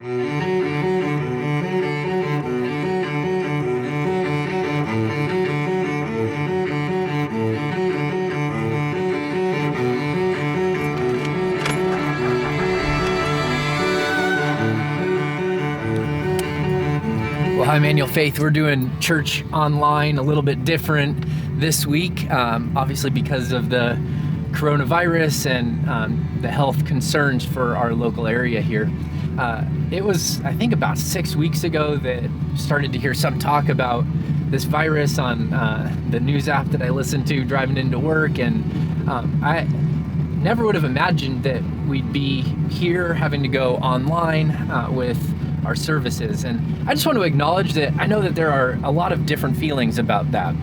Well, hi, Emmanuel Faith. We're doing church online a little bit different this week, obviously because of the coronavirus and the health concerns for our local area here. It was, I think, about 6 weeks ago that started to hear some talk about this virus on the news app that I listened to driving into work, and I never would have imagined that we'd be here having to go online with our services. And I just want to acknowledge that I know that there are a lot of different feelings about that.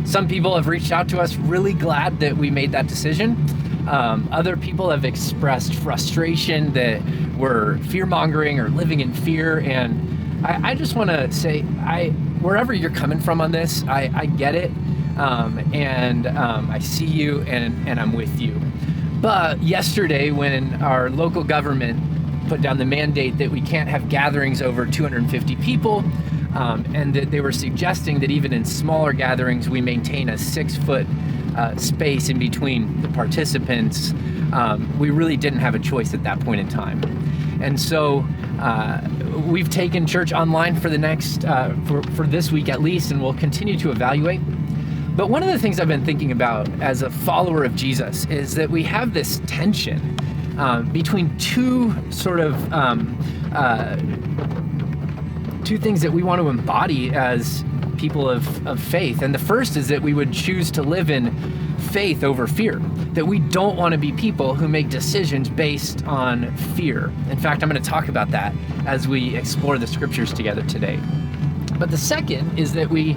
Some people have reached out to us really glad that we made that decision. Other people have expressed frustration that we're fear-mongering or living in fear. And I just want to say, wherever you're coming from on this, I get it. And I see you and I'm with you. But yesterday, when our local government put down the mandate that we can't have gatherings over 250 people, and that they were suggesting that even in smaller gatherings, we maintain a 6-foot space in between the participants, we really didn't have a choice at that point in time. And so we've taken church online for the next, for this week at least, and we'll continue to evaluate. But one of the things I've been thinking about as a follower of Jesus is that we have this tension between two sort of two things that we want to embody as people of faith. And the first is that we would choose to live in faith over fear, that we don't want to be people who make decisions based on fear. In fact, I'm going to talk about that as we explore the scriptures together today. But the second is that we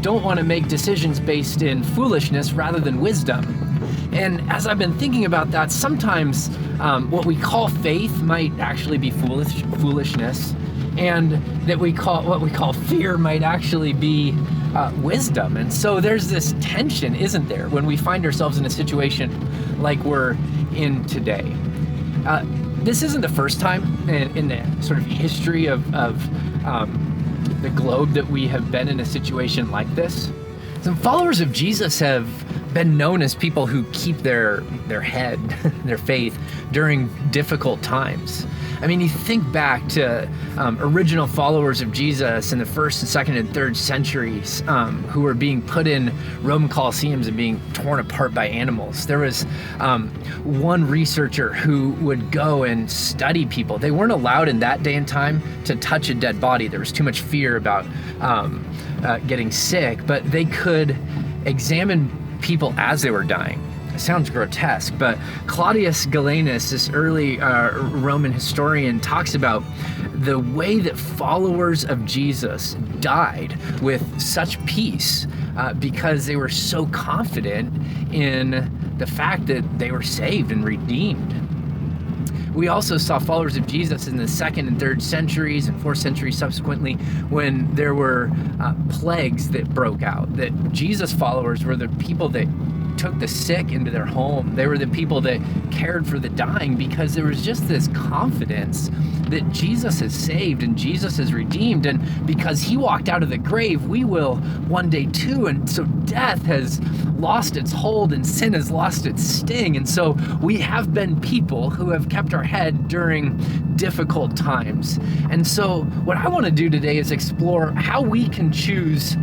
don't want to make decisions based in foolishness rather than wisdom. And as I've been thinking about that, sometimes what we call faith might actually be foolishness, and that what we call fear might actually be wisdom. And so there's this tension, isn't there, when we find ourselves in a situation like we're in today. This isn't the first time in the sort of history of the globe that we have been in a situation like this. Some followers of Jesus have been known as people who keep their head, their faith, during difficult times. I mean, you think back to original followers of Jesus in the 1st and 2nd and 3rd centuries who were being put in Roman Colosseums and being torn apart by animals. There was one researcher who would go and study people. They weren't allowed in that day and time to touch a dead body. There was too much fear about getting sick, but they could examine people as they were dying. It sounds grotesque, but Claudius Galenus, this early Roman historian, talks about the way that followers of Jesus died with such peace because they were so confident in the fact that they were saved and redeemed. We also saw followers of Jesus in the 2nd and 3rd centuries and 4th century subsequently, when there were plagues that broke out, that Jesus followers were the people that took the sick into their home. They were the people that cared for the dying, because there was just this confidence that Jesus has saved and Jesus has redeemed, and because he walked out of the grave, we will one day too. And so death has lost its hold and sin has lost its sting. And so we have been people who have kept our head during difficult times. And so what I want to do today is explore how we can choose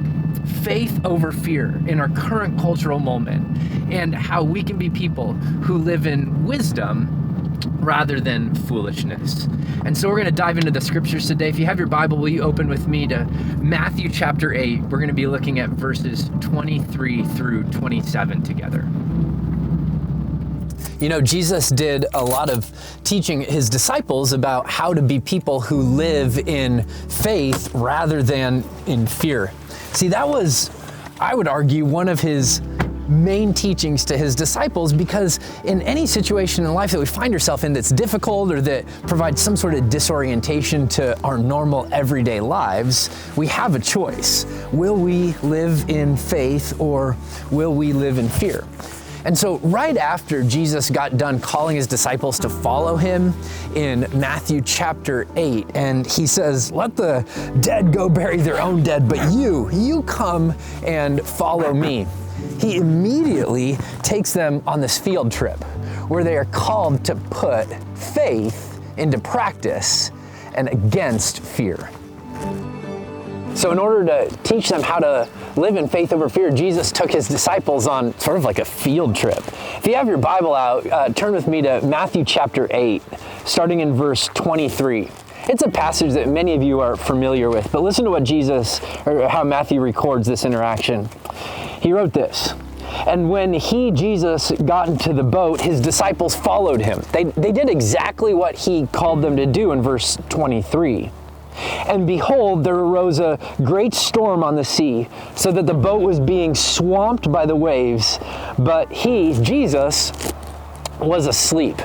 faith over fear in our current cultural moment, and how we can be people who live in wisdom rather than foolishness. And so we're going to dive into the scriptures today. If you have your Bible, will you open with me to Matthew chapter 8? We're going to be looking at verses 23 through 27 together. You know, Jesus did a lot of teaching his disciples about how to be people who live in faith rather than in fear. See, that was, I would argue, one of his main teachings to his disciples, because in any situation in life that we find ourselves in that's difficult or that provides some sort of disorientation to our normal everyday lives, we have a choice. Will we live in faith or will we live in fear? And so right after Jesus got done calling his disciples to follow him in Matthew chapter 8, and he says, let the dead go bury their own dead, but you come and follow me. He immediately takes them on this field trip where they are called to put faith into practice and against fear. So in order to teach them how to live in faith over fear, Jesus took his disciples on sort of like a field trip. If you have your Bible out, turn with me to Matthew chapter 8, starting in verse 23. It's a passage that many of you are familiar with, but listen to what how Matthew records this interaction. He wrote this, and when Jesus, got into the boat, his disciples followed him. They did exactly what he called them to do in verse 23. And behold, there arose a great storm on the sea, so that the boat was being swamped by the waves, but Jesus, was asleep.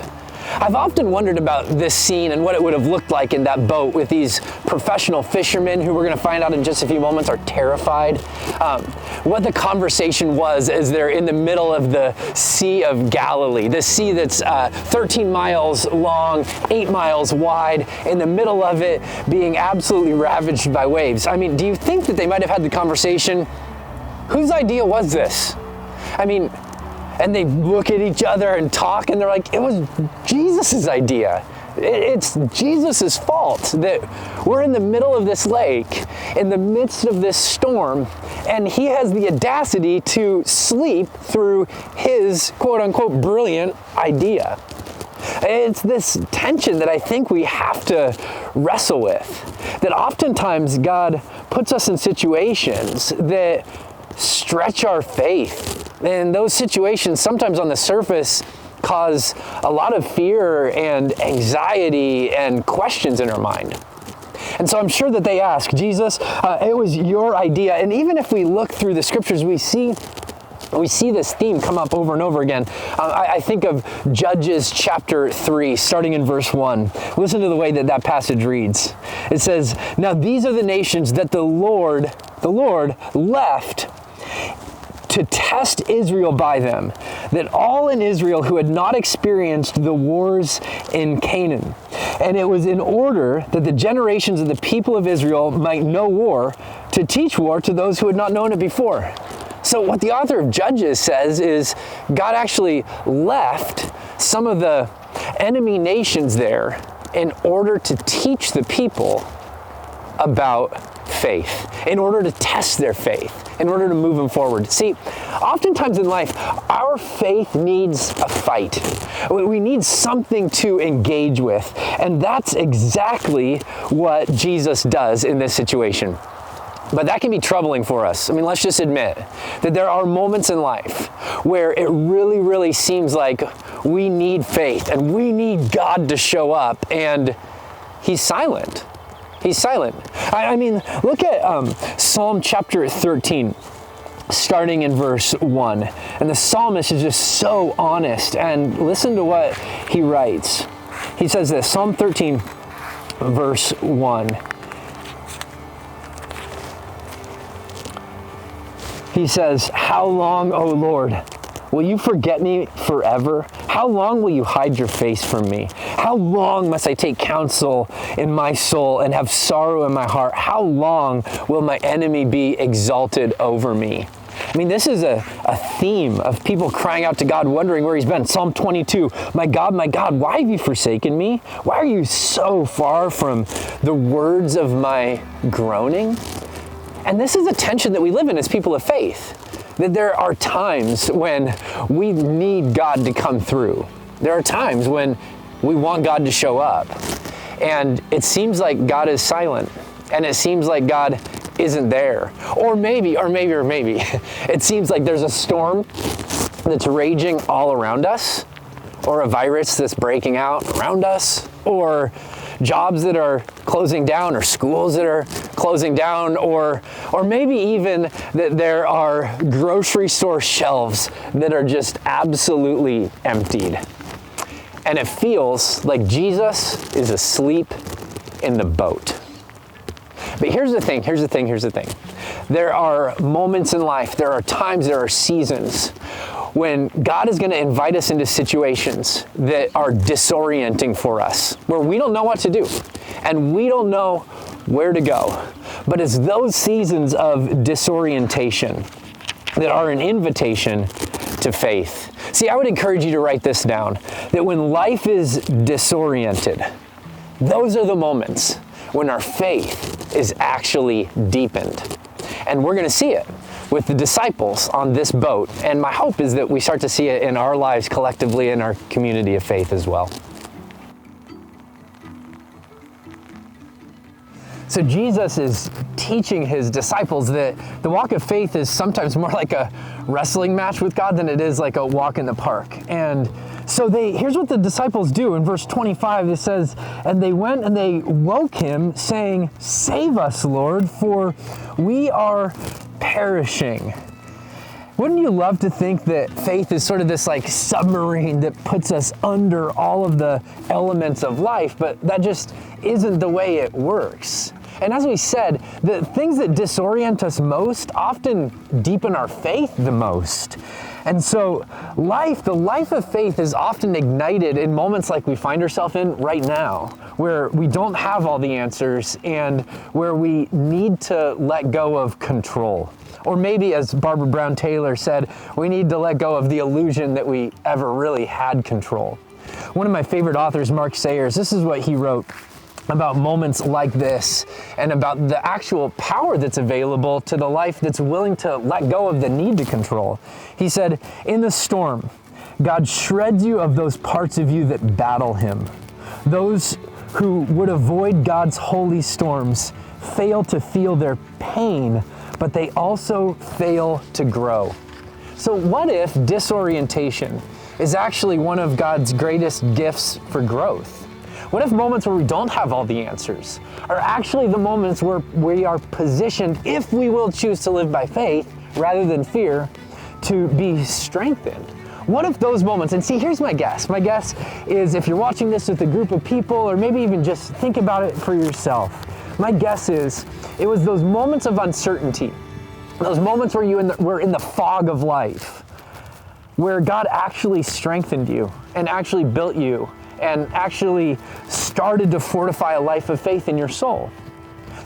I've often wondered about this scene and what it would have looked like in that boat with these professional fishermen who we're going to find out in just a few moments are terrified. What the conversation was as they're in the middle of the Sea of Galilee, the sea that's 13 miles long, 8 miles wide, in the middle of it being absolutely ravaged by waves. I mean, do you think that they might have had the conversation, whose idea was this? I mean, and they look at each other and talk, and they're like, it was Jesus's idea. It's Jesus's fault that we're in the middle of this lake, in the midst of this storm, and he has the audacity to sleep through his quote-unquote brilliant idea. It's this tension that I think we have to wrestle with, that oftentimes God puts us in situations that stretch our faith. And those situations, sometimes on the surface, cause a lot of fear and anxiety and questions in our mind. And so I'm sure that they ask, Jesus, it was your idea. And even if we look through the scriptures, we see this theme come up over and over again. I think of Judges chapter 3, starting in verse 1. Listen to the way that passage reads. It says, now these are the nations that the Lord left to test Israel by them, that all in Israel who had not experienced the wars in Canaan. And it was in order that the generations of the people of Israel might know war, to teach war to those who had not known it before. So what the author of Judges says is God actually left some of the enemy nations there in order to teach the people about faith, in order to test their faith, in order to move them forward. See, oftentimes in life, our faith needs a fight. We need something to engage with, and that's exactly what Jesus does in this situation. But that can be troubling for us. I mean, let's just admit that there are moments in life where it really, really seems like we need faith and we need God to show up, and he's silent. He's silent. I mean, look at Psalm chapter 13, starting in verse 1. And the psalmist is just so honest. And listen to what he writes. He says this, Psalm 13, verse 1. He says, how long, O Lord, will you forget me forever? How long will you hide your face from me? How long must I take counsel in my soul and have sorrow in my heart? How long will my enemy be exalted over me? I mean, this is a theme of people crying out to God, wondering where he's been. Psalm 22, my God, why have you forsaken me? Why are you so far from the words of my groaning? And this is a tension that we live in as people of faith. That there are times when we need God to come through. There are times when we want God to show up. And it seems like God is silent. And it seems like God isn't there. Or maybe, it seems like there's a storm that's raging all around us. Or a virus that's breaking out around us. Or jobs that are closing down, or schools that are closing down, or maybe even that there are grocery store shelves that are just absolutely emptied. And it feels like Jesus is asleep in the boat. But here's the thing. There are moments in life, there are times, there are seasons when God is going to invite us into situations that are disorienting for us, where we don't know what to do and we don't know where to go. But it's those seasons of disorientation that are an invitation to faith. See, I would encourage you to write this down, that when life is disoriented, those are the moments when our faith is actually deepened. And we're going to see it with the disciples on this boat. And my hope is that we start to see it in our lives collectively in our community of faith as well. So Jesus is teaching his disciples that the walk of faith is sometimes more like a wrestling match with God than it is like a walk in the park. And so here's what the disciples do. In verse 25, it says, "And they went and they woke him, saying, 'Save us, Lord, for we are perishing.'" Wouldn't you love to think that faith is sort of this like submarine that puts us under all of the elements of life, but that just isn't the way it works. And as we said, the things that disorient us most often deepen our faith the most. And so the life of faith is often ignited in moments like we find ourselves in right now, where we don't have all the answers and where we need to let go of control. Or maybe, as Barbara Brown Taylor said, we need to let go of the illusion that we ever really had control. One of my favorite authors, Mark Sayers, this is what he wrote about moments like this and about the actual power that's available to the life that's willing to let go of the need to control. He said, "In the storm, God shreds you of those parts of you that battle him. Those who would avoid God's holy storms fail to feel their pain, but they also fail to grow." So what if disorientation is actually one of God's greatest gifts for growth? What if moments where we don't have all the answers are actually the moments where we are positioned, if we will choose to live by faith rather than fear, to be strengthened? What if those moments, and see, here's my guess. My guess is if you're watching this with a group of people, or maybe even just think about it for yourself, my guess is it was those moments of uncertainty, those moments where you were in the fog of life, where God actually strengthened you and actually built you and actually started to fortify a life of faith in your soul.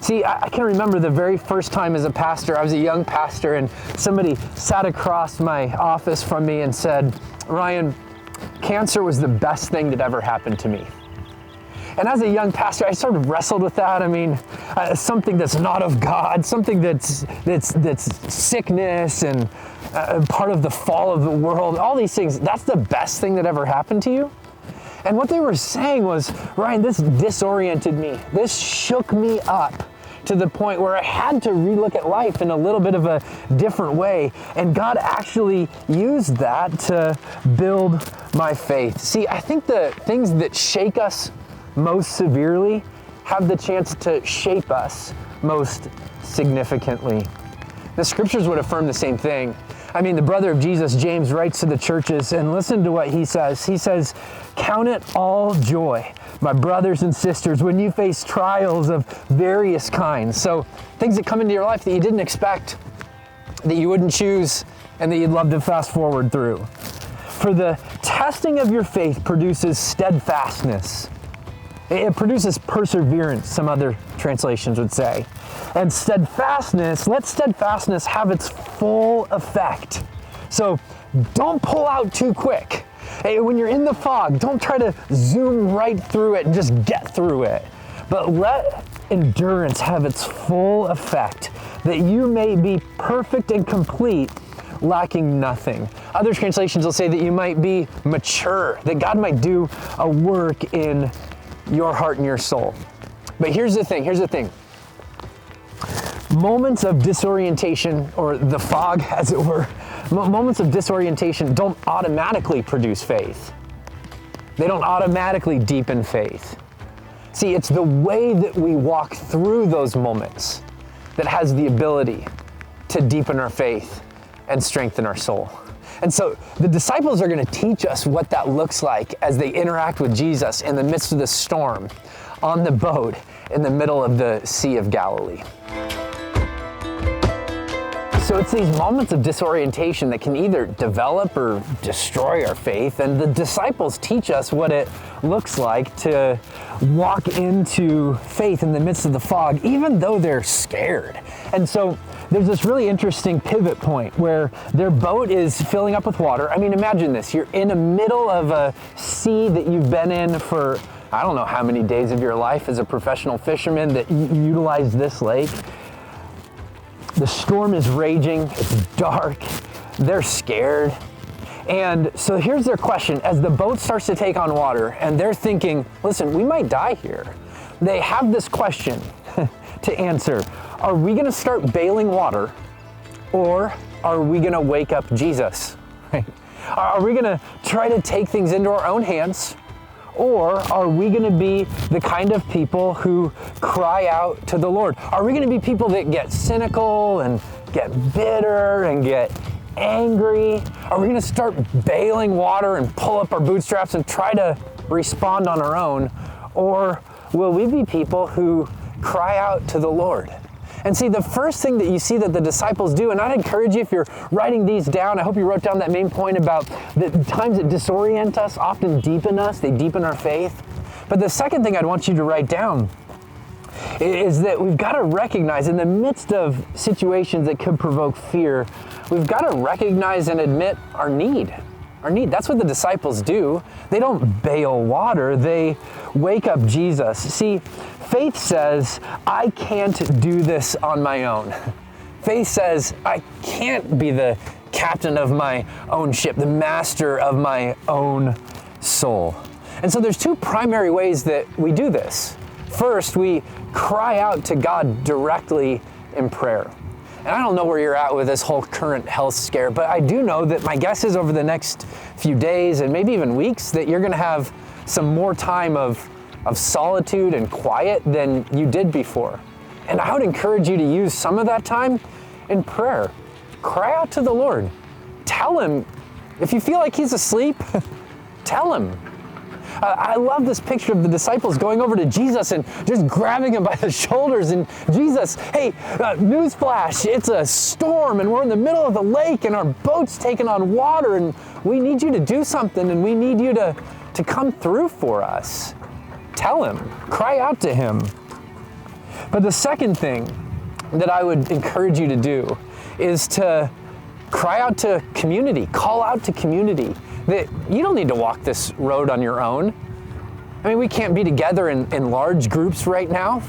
See, I can remember the very first time as a pastor. I was a young pastor, and somebody sat across my office from me and said, "Ryan, cancer was the best thing that ever happened to me." And as a young pastor, I sort of wrestled with that. I mean, something that's not of God, something that's sickness and part of the fall of the world, all these things, that's the best thing that ever happened to you? And what they were saying was, "Ryan, this disoriented me. This shook me up to the point where I had to relook at life in a little bit of a different way. And God actually used that to build my faith." See, I think the things that shake us most severely have the chance to shape us most significantly. The scriptures would affirm the same thing. I mean, the brother of Jesus, James, writes to the churches, and listen to what he says. He says, "Count it all joy, my brothers and sisters, when you face trials of various kinds." So things that come into your life that you didn't expect, that you wouldn't choose, and that you'd love to fast forward through. "For the testing of your faith produces steadfastness." It produces perseverance, some other translations would say. And steadfastness, let steadfastness have its full effect. So don't pull out too quick. When you're in the fog, don't try to zoom right through it and just get through it. But let endurance have its full effect, that you may be perfect and complete, lacking nothing. Other translations will say that you might be mature, that God might do a work in your heart and your soul. But here's the thing. Moments of disorientation, or the fog as it were, moments of disorientation don't automatically produce faith. They don't automatically deepen faith. See, it's the way that we walk through those moments that has the ability to deepen our faith and strengthen our soul. And so the disciples are going to teach us what that looks like as they interact with Jesus in the midst of the storm on the boat in the middle of the Sea of Galilee. So it's these moments of disorientation that can either develop or destroy our faith. And the disciples teach us what it looks like to walk into faith in the midst of the fog, even though they're scared. And so there's this really interesting pivot point where their boat is filling up with water. I mean, imagine this. You're in the middle of a sea that you've been in for, I don't know how many days of your life as a professional fisherman that you utilize this lake. The storm is raging, it's dark, they're scared. And so here's their question. As the boat starts to take on water and they're thinking, listen, we might die here. They have this question to answer. Are we gonna start bailing water, or are we gonna wake up Jesus? Right? Are we gonna try to take things into our own hands? Or are we going to be the kind of people who cry out to the Lord? Are we going to be people that get cynical and get bitter and get angry? Are we going to start bailing water and pull up our bootstraps and try to respond on our own? Or will we be people who cry out to the Lord? And see, the first thing that you see that the disciples do, and I'd encourage you, if you're writing these down, I hope you wrote down that main point about the times that disorient us often deepen us, they deepen our faith. But the second thing I'd want you to write down is that we've got to recognize in the midst of situations that could provoke fear, we've got to recognize and admit our need. Our need. That's what the disciples do. They don't bail water, they wake up Jesus. See, faith says, I can't do this on my own. Faith says, I can't be the captain of my own ship, the master of my own soul. And so there's two primary ways that we do this. First, we cry out to God directly in prayer. And I don't know where you're at with this whole current health scare, but I do know that my guess is over the next few days and maybe even weeks that you're gonna have some more time of solitude and quiet than you did before. And I would encourage you to use some of that time in prayer. Cry out to the Lord. Tell him, if you feel like he's asleep, tell him. I love this picture of the disciples going over to Jesus and just grabbing him by the shoulders. And Jesus, hey, newsflash, it's a storm and we're in the middle of the lake and our boat's taking on water and we need you to do something and we need you to come through for us. Tell him, cry out to him. But the second thing that I would encourage you to do is to cry out to community, call out to community. That you don't need to walk this road on your own. I mean, we can't be together in large groups right now,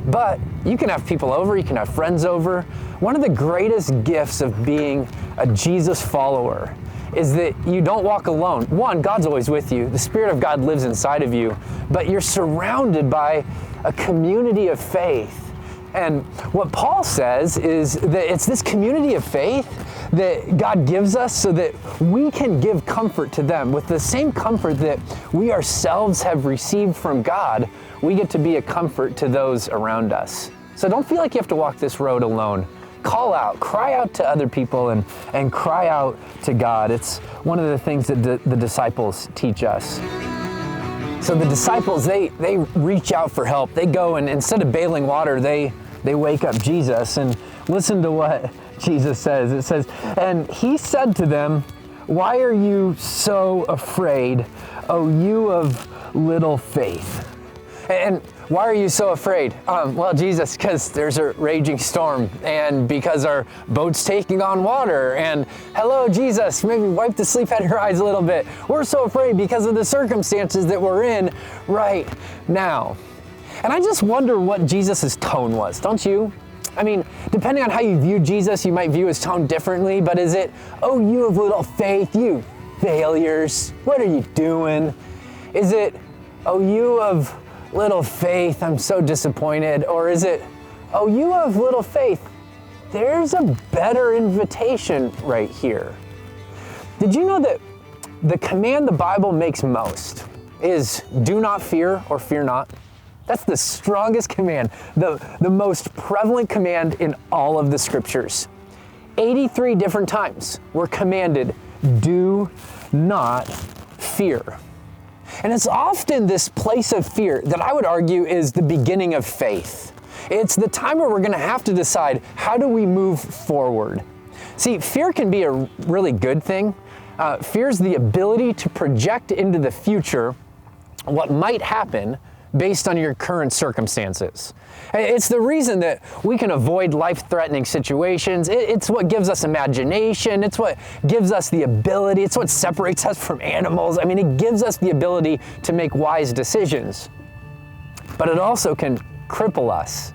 but you can have people over, you can have friends over. One of the greatest gifts of being a Jesus follower is that you don't walk alone. One, God's always with you. The Spirit of God lives inside of you, but you're surrounded by a community of faith. And what Paul says is that it's this community of faith that God gives us so that we can give comfort to them. With the same comfort that we ourselves have received from God, we get to be a comfort to those around us. So don't feel like you have to walk this road alone. Call out, cry out to other people and cry out to God. It's one of the things that the disciples teach us. So the disciples, they reach out for help. They go and instead of bailing water, they wake up Jesus. And listen to what Jesus says. It says, and he said to them, why are you so afraid, O you of little faith? And why are you so afraid? Well, Jesus, because there's a raging storm and because our boat's taking on water. And hello, Jesus, maybe wipe the sleep out of your eyes a little bit. We're so afraid because of the circumstances that we're in right now. And I just wonder what Jesus's tone was, don't you? I mean, depending on how you view Jesus, you might view his tone differently, but is it, oh, you of little faith, you failures, what are you doing? Is it, oh, you of little faith, I'm so disappointed? Or is it, oh, you of little faith, there's a better invitation right here. Did you know that the command the Bible makes most is do not fear or fear not? That's the strongest command, the most prevalent command in all of the scriptures. 83 different times we're commanded, do not fear. And it's often this place of fear that I would argue is the beginning of faith. It's the time where we're going to have to decide, how do we move forward? See, fear can be a really good thing. Fear is the ability to project into the future what might happen based on your current circumstances. It's the reason that we can avoid life-threatening situations. It's what gives us imagination. It's what gives us the ability. It's what separates us from animals. I mean, it gives us the ability to make wise decisions. But it also can cripple us.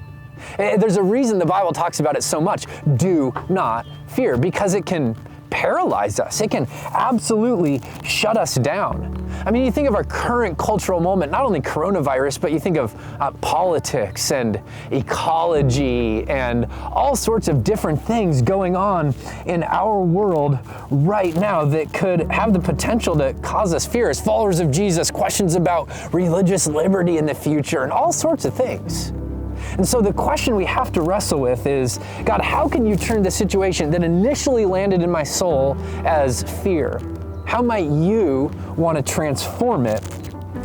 There's a reason the Bible talks about it so much. Do not fear, because it can paralyze us. It can absolutely shut us down. I mean, you think of our current cultural moment, not only coronavirus, but you think of politics and ecology and all sorts of different things going on in our world right now that could have the potential to cause us fear. As followers of Jesus, questions about religious liberty in the future and all sorts of things. And so the question we have to wrestle with is, God, how can you turn the situation that initially landed in my soul as fear? How might you want to transform it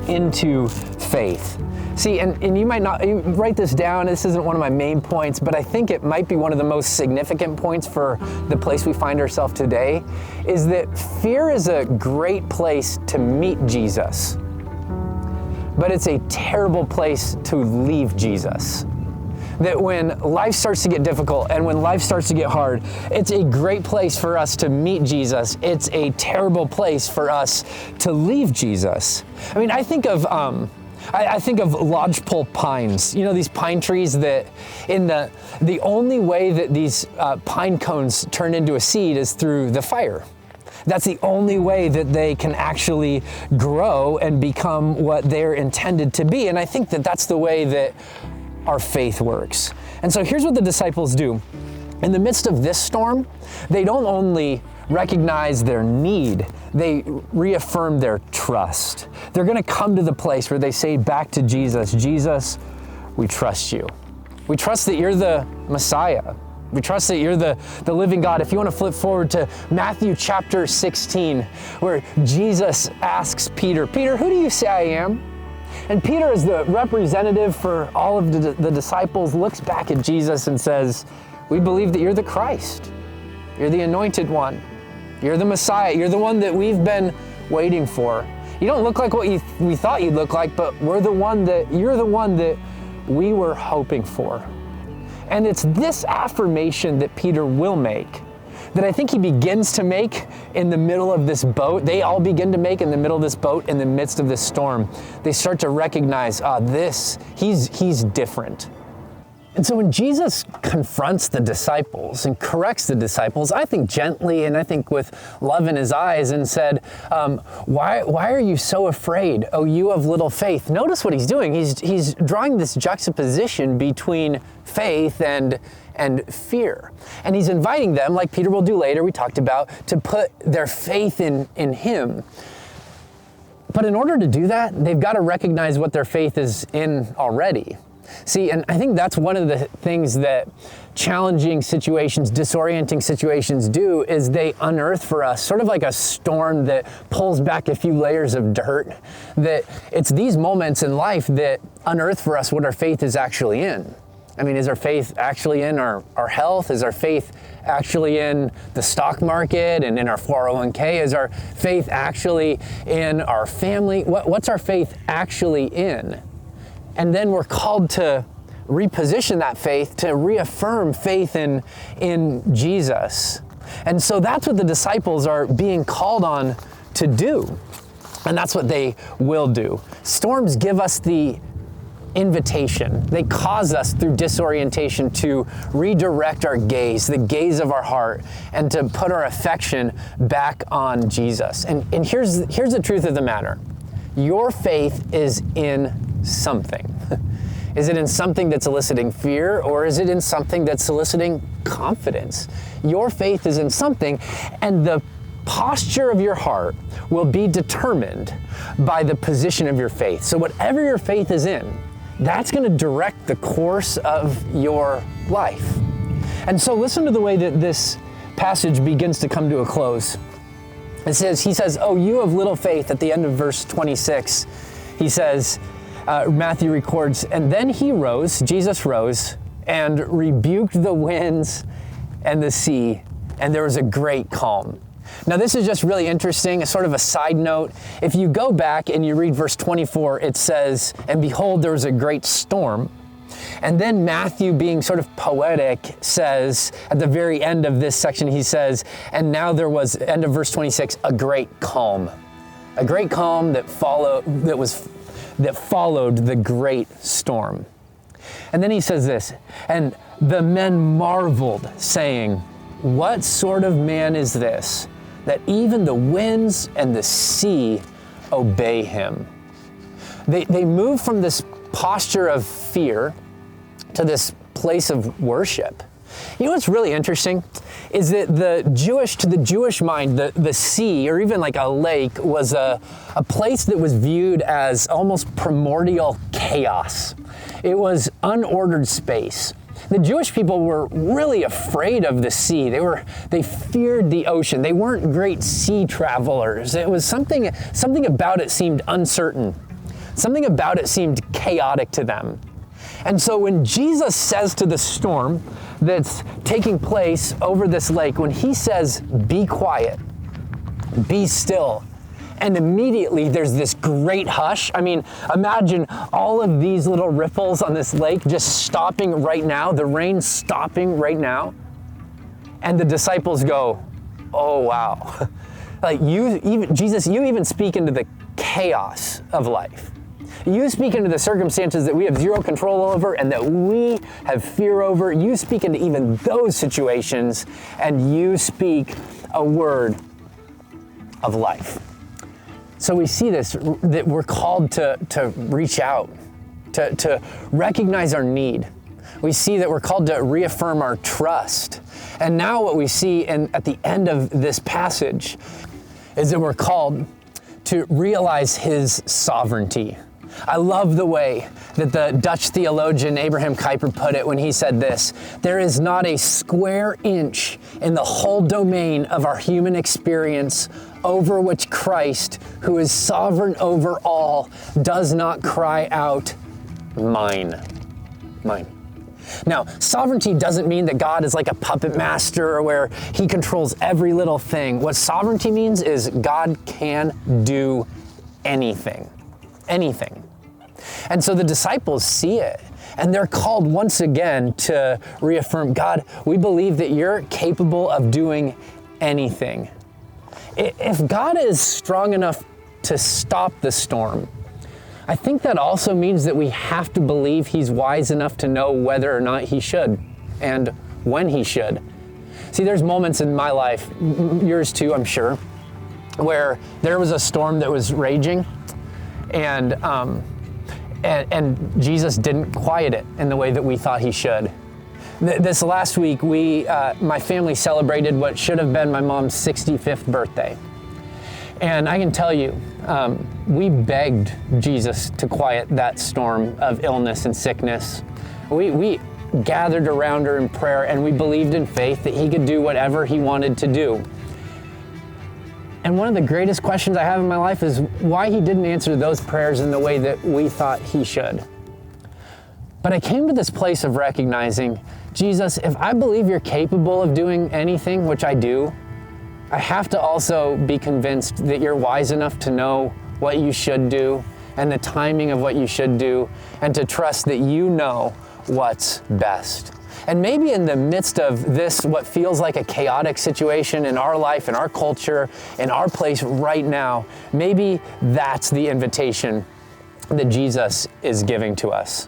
into faith? See, and you might not write this down, this isn't one of my main points, but I think it might be one of the most significant points for the place we find ourselves today, is that fear is a great place to meet Jesus, but it's a terrible place to leave Jesus. That when life starts to get difficult and when life starts to get hard, it's a great place for us to meet Jesus. It's a terrible place for us to leave Jesus. I mean, I think of lodgepole pines. You know, these pine trees that the only way that these pine cones turn into a seed is through the fire. That's the only way that they can actually grow and become what they're intended to be. And I think that that's the way that our faith works. And so here's what the disciples do. In the midst of this storm, they don't only recognize their need, they reaffirm their trust. They're going to come to the place where they say back to Jesus, Jesus, we trust you. We trust that you're the Messiah. We trust that you're the living God. If you want to flip forward to Matthew chapter 16, where Jesus asks Peter, Peter, who do you say I am? And Peter, as the representative for all of the disciples, looks back at Jesus and says, we believe that you're the Christ. You're the anointed one. You're the Messiah. You're the one that we've been waiting for. You don't look like what we thought you'd look like, but you're the one that we were hoping for. And it's this affirmation that Peter will make, that I think he begins to make in the middle of this boat. They all begin to make in the middle of this boat in the midst of this storm. They start to recognize, he's different. And so when Jesus confronts the disciples and corrects the disciples, I think gently and I think with love in his eyes, and said, why are you so afraid, oh you of little faith? Notice what he's doing. He's drawing this juxtaposition between faith and fear. And he's inviting them, like Peter will do later, we talked about, to put their faith in him. But in order to do that, they've got to recognize what their faith is in already. See, and I think that's one of the things that challenging situations, disorienting situations do, is they unearth for us, sort of like a storm that pulls back a few layers of dirt, that it's these moments in life that unearth for us what our faith is actually in. I mean, is our faith actually in our health? Is our faith actually in the stock market and in our 401k? Is our faith actually in our family? What's our faith actually in? And then we're called to reposition that faith, to reaffirm faith in Jesus. And so that's what the disciples are being called on to do. And that's what they will do. Storms give us the invitation. They cause us through disorientation to redirect our gaze, the gaze of our heart, and to put our affection back on Jesus. And here's the truth of the matter. Your faith is in something. Is it in something that's eliciting fear, or is it in something that's eliciting confidence? Your faith is in something, and the posture of your heart will be determined by the position of your faith. So whatever your faith is in, that's going to direct the course of your life. And so listen to the way that this passage begins to come to a close. He says, oh, you of little faith, at the end of verse 26, he says, Matthew records, and then he rose, Jesus rose, and rebuked the winds and the sea, and there was a great calm. Now this is just really interesting, sort of a side note. If you go back and you read verse 24, it says, and behold, there was a great storm. And then Matthew, being sort of poetic, says at the very end of this section, he says, and now there was, end of verse 26, a great calm. A great calm that followed the great storm. And then he says this, and the men marveled, saying, what sort of man is this, that even the winds and the sea obey him? They move from this posture of fear to this place of worship. You know what's really interesting is that to the Jewish mind, the sea, or even like a lake, was a place that was viewed as almost primordial chaos. It was unordered space. The Jewish people were really afraid of the sea. They feared the ocean. They weren't great sea travelers. It was something about it seemed uncertain. Something about it seemed chaotic to them. And so when Jesus says to the storm that's taking place over this lake, when he says, be quiet, be still, and immediately there's this great hush. I mean, imagine all of these little ripples on this lake just stopping right now, the rain stopping right now. And the disciples go, oh, wow. Like Jesus, you even speak into the chaos of life. You speak into the circumstances that we have zero control over and that we have fear over. You speak into even those situations, and you speak a word of life. So we see this, that we're called to reach out, to recognize our need. We see that we're called to reaffirm our trust. And now what we see at the end of this passage is that we're called to realize his sovereignty. I love the way that the Dutch theologian Abraham Kuyper put it when he said this: there is not a square inch in the whole domain of our human experience over which Christ, who is sovereign over all, does not cry out, mine, mine. Now, sovereignty doesn't mean that God is like a puppet master where he controls every little thing. What sovereignty means is God can do anything. Anything. And so the disciples see it, and they're called once again to reaffirm, God, we believe that you're capable of doing anything. If God is strong enough to stop the storm, I think that also means that we have to believe he's wise enough to know whether or not he should and when he should. See, there's moments in my life, yours too, I'm sure, where there was a storm that was raging, and Jesus didn't quiet it in the way that we thought he should. This last week, my family celebrated what should have been my mom's 65th birthday. And I can tell you, we begged Jesus to quiet that storm of illness and sickness. We gathered around her in prayer, and we believed in faith that he could do whatever he wanted to do. And one of the greatest questions I have in my life is why he didn't answer those prayers in the way that we thought he should. But I came to this place of recognizing, Jesus, if I believe you're capable of doing anything, which I do, I have to also be convinced that you're wise enough to know what you should do and the timing of what you should do, and to trust that you know what's best. And maybe in the midst of this, what feels like a chaotic situation in our life, in our culture, in our place right now, maybe that's the invitation that Jesus is giving to us.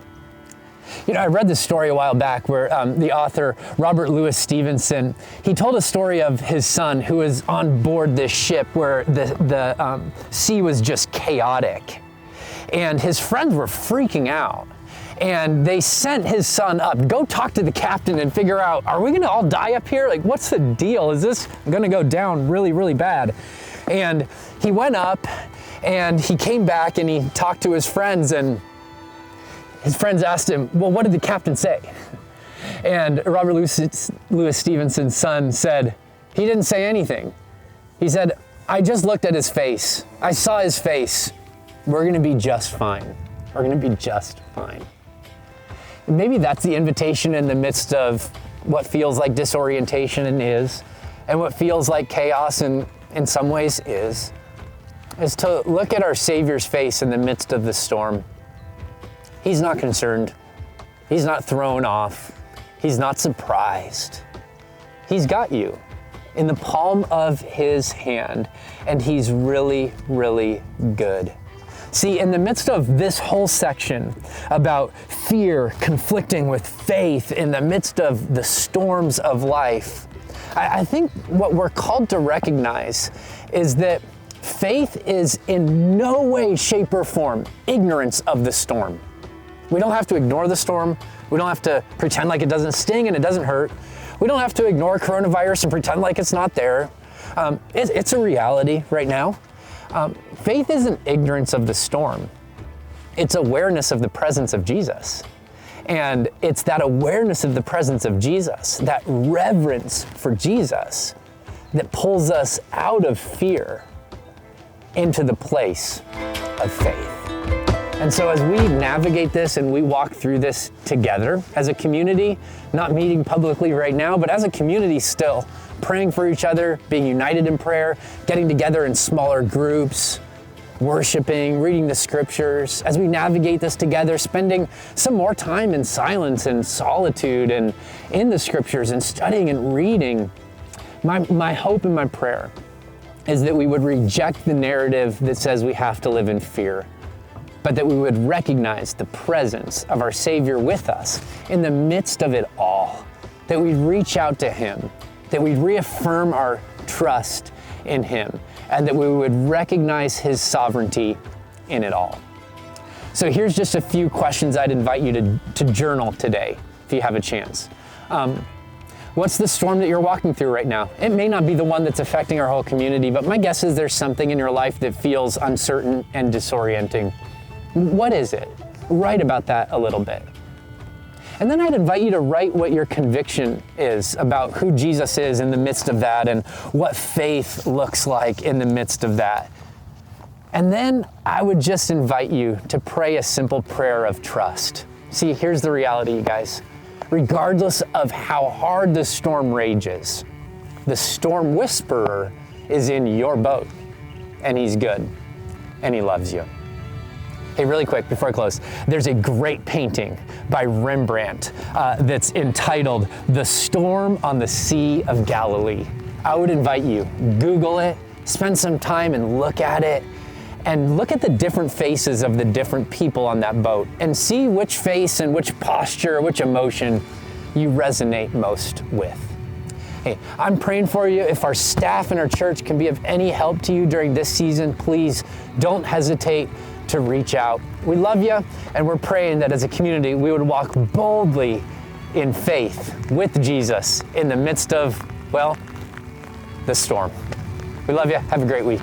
You know, I read this story a while back where the author, Robert Louis Stevenson, he told a story of his son who was on board this ship where the sea was just chaotic. And his friends were freaking out. And they sent his son up, go talk to the captain and figure out, are we gonna all die up here? Like, what's the deal? Is this gonna go down really, really bad? And he went up and he came back and he talked to his friends, and his friends asked him, well, what did the captain say? And Robert Louis Stevenson's son said, he didn't say anything. He said, I just looked at his face. I saw his face. We're gonna be just fine. are going to be just fine. Maybe that's the invitation in the midst of what feels like disorientation and what feels like chaos and in some ways is to look at our Savior's face in the midst of the storm. He's not concerned. He's not thrown off. He's not surprised. He's got you in the palm of his hand, and he's really, really good. See, in the midst of this whole section about fear conflicting with faith in the midst of the storms of life, I think what we're called to recognize is that faith is in no way, shape, or form ignorance of the storm. We don't have to ignore the storm. We don't have to pretend like it doesn't sting and it doesn't hurt. We don't have to ignore coronavirus and pretend like it's not there. It's a reality right now. Faith isn't ignorance of the storm. It's awareness of the presence of Jesus. And it's that awareness of the presence of Jesus, that reverence for Jesus, that pulls us out of fear into the place of faith. And so as we navigate this and we walk through this together as a community, not meeting publicly right now, but as a community still, praying for each other, being united in prayer, getting together in smaller groups, worshiping, reading the scriptures, as we navigate this together, spending some more time in silence and solitude and in the scriptures and studying and reading, my hope and my prayer is that we would reject the narrative that says we have to live in fear, but that we would recognize the presence of our Savior with us in the midst of it all, that we'd reach out to him, that we'd reaffirm our trust in him, and that we would recognize his sovereignty in it all. So here's just a few questions I'd invite you to journal today, if you have a chance. What's the storm that you're walking through right now? It may not be the one that's affecting our whole community, but my guess is there's something in your life that feels uncertain and disorienting. What is it? Write about that a little bit. And then I'd invite you to write what your conviction is about who Jesus is in the midst of that and what faith looks like in the midst of that. And then I would just invite you to pray a simple prayer of trust. See, here's the reality, you guys. Regardless of how hard the storm rages, the storm whisperer is in your boat, and he's good, and he loves you. Hey, really quick, before I close, there's a great painting by Rembrandt that's entitled "The Storm on the Sea of Galilee." I would invite you, Google it, spend some time and look at it, and look at the different faces of the different people on that boat, and see which face and which posture, which emotion you resonate most with. Hey, I'm praying for you. If our staff and our church can be of any help to you during this season, please don't hesitate to reach out. We love you, and we're praying that as a community, we would walk boldly in faith with Jesus in the midst of, well, the storm. We love you. Have a great week.